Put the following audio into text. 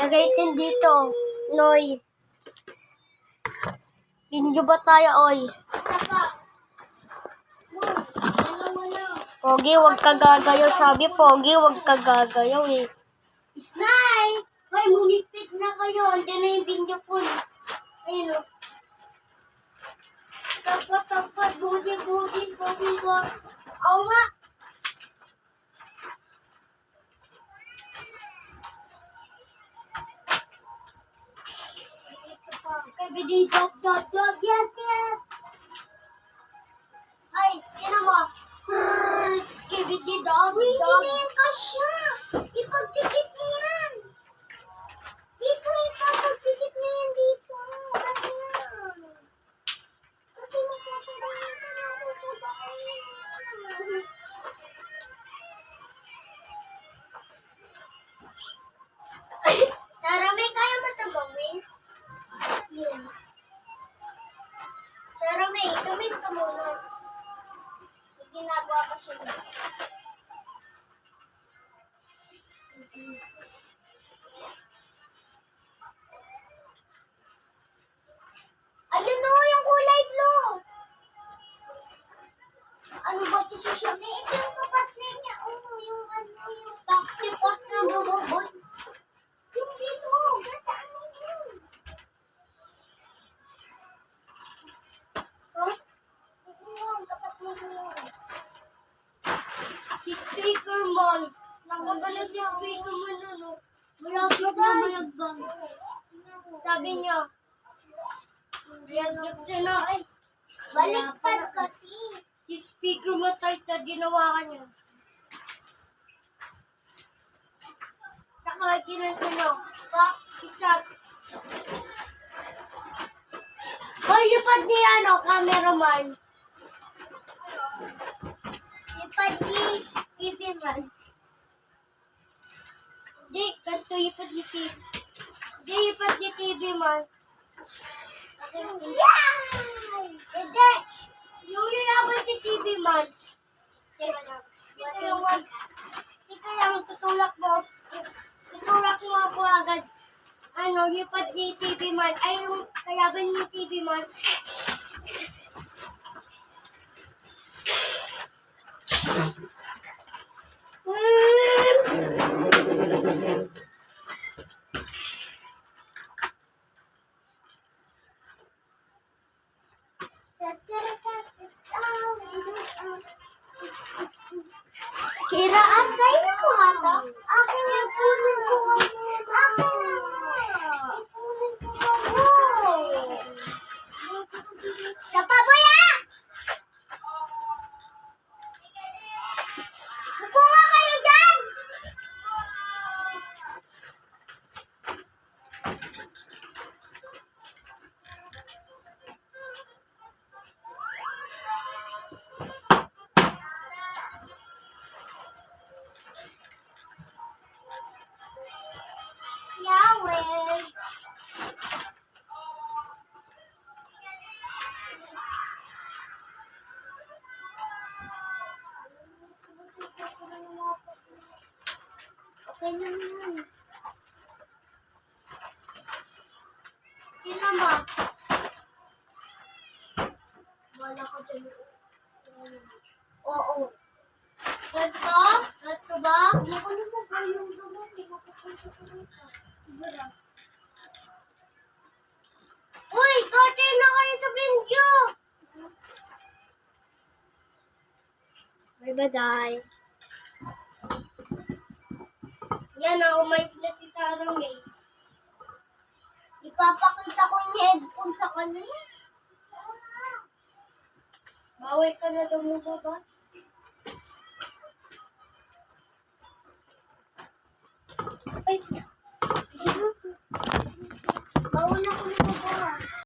Lagay din dito. Noy. Video ba tayo, oy? Pogi, wag ka gagayaw. Sabi, Pogi, wag ka gagayaw eh. Snay! Hoy, mumipit na kayo. Andiyan na yung video po. Ayun o. Tapat, buti. Oo nga. Kabidi, dog. Yes. Ay, yan mo. Kabidi, dog. Hindi na yan kasya. Ipagtikit niya yan. Dito, ipagtikit niya yan dito. Ganyan. Kasi magkakaroon ka na ako sa bahay. Sarah, may kaya ba ito gawin? Yeah. Sarah, may gawin ka muna. May ginagawa pa siya dito. Ayun o, yung kulay blue. Ano ba ito siya? May ito yung kapatid niya. Yung taktipot na buboboy. Yung dito. Nasaan na yun? Huh? Ito yung kapatid niya. Si Speaker Man. Nakagano si Speaker Man ano. Mayagbang. Sabi niya. Yagyag siya na ay. Baliktad kasi. Si Speaker Man tayo ginawa ka niya. Saka kinanta niya. Isag. Hoy, ipad ni cameraman. Ipad ni TV man. Di, kanto ipad ni TV. Di, ipad ni TV man. Yay! Hindi! Yung yayaman si TV man. Ito lang, tutulak mo. Tutulak mo ako agad. Ano, lipat ni TV man. Ay, yung kayaban ni TV man. Kira, kayo na ko ata. Akin na ipunin ko. Akin na. Ipunin ko bago. Sa paboya! Upo nga kayo dyan! Yahweh! Okay naman. Tingnan mo. Wala ko dyan. Oo. Ganto? Ganto ba? Ano mo ba yung gamot? Hindi ko papunta sa dito. Diba? Uy! Kate na kayo sa video! Bye-bye. Yan na, umayos na si Sarah May. Ipapakita ko yung headphone sa kanya. Bawal ka na daw mo ba? Ay!